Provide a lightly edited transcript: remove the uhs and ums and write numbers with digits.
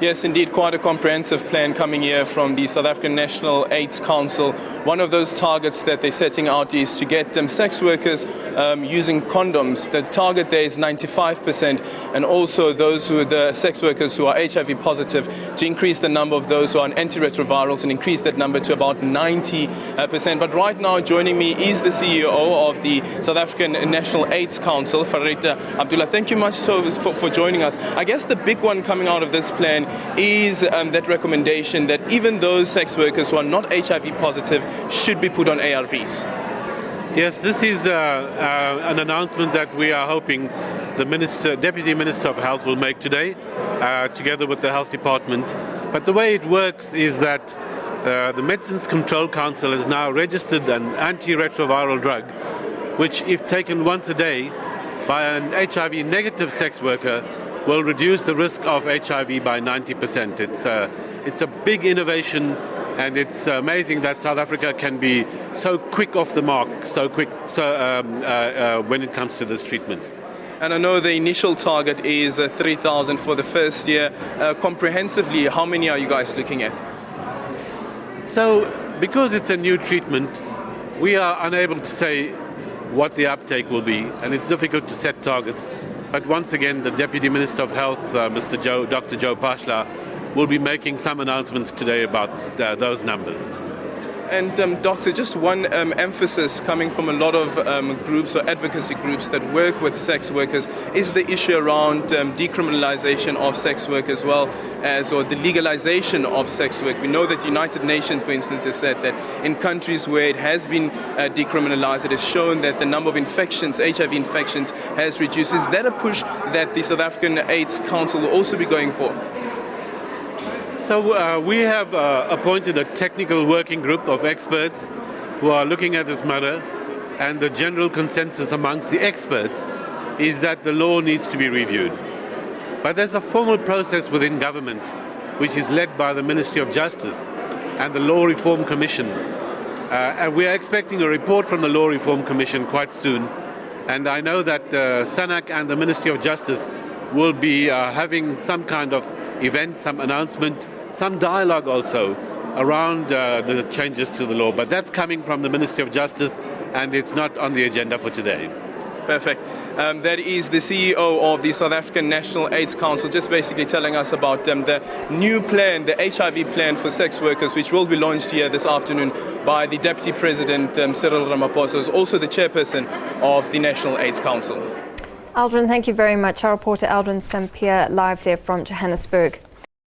Yes, indeed, quite a comprehensive plan coming here from the South African National AIDS Council. One of those targets that they're setting out is to get sex workers using condoms. The target there is 95%, and also the sex workers who are HIV positive, to increase the number of those who are on antiretrovirals and increase that number to about 90%. But right now, joining me is the CEO of the South African National AIDS Council, Farid Abdullah. Thank you much for joining us. I guess the big one coming out of this plan is that recommendation that even those sex workers who are not HIV positive should be put on ARVs. Yes, this is an announcement that we are hoping the Deputy Minister of Health will make today, together with the Health Department. But the way it works is that the Medicines Control Council has now registered an antiretroviral drug, which, if taken once a day by an HIV negative sex worker, will reduce the risk of HIV by 90%. It's a big innovation, and it's amazing that South Africa can be so quick off the mark, when it comes to this treatment. And I know the initial target is 3,000 for the first year. Comprehensively, how many are you guys looking at? So, because it's a new treatment, we are unable to say what the uptake will be, and it's difficult to set targets. But once again, the Deputy Minister of Health, Dr. Joe Pashla, will be making some announcements today about those numbers. And Doctor, just one emphasis coming from a lot of groups or advocacy groups that work with sex workers is the issue around decriminalization of sex work, as well as, or the legalization of sex work. We know that the United Nations, for instance, has said that in countries where it has been decriminalized, it has shown that the number of infections, HIV infections, has reduced. Is that a push that the South African AIDS Council will also be going for? So we have appointed a technical working group of experts who are looking at this matter, and the general consensus amongst the experts is that the law needs to be reviewed. But there's a formal process within government which is led by the Ministry of Justice and the Law Reform Commission. And we are expecting a report from the Law Reform Commission quite soon. And I know that SANAC and the Ministry of Justice will be having some kind of event, some announcement, some dialogue also around the changes to the law. But that's coming from the Ministry of Justice, and it's not on the agenda for today. Perfect. That is the CEO of the South African National AIDS Council, just basically telling us about the new plan, the HIV plan for sex workers, which will be launched here this afternoon by the Deputy President Cyril Ramaphosa, who's also the chairperson of the National AIDS Council. Aldrin, thank you very much. Our reporter Aldrin Sampear live there from Johannesburg.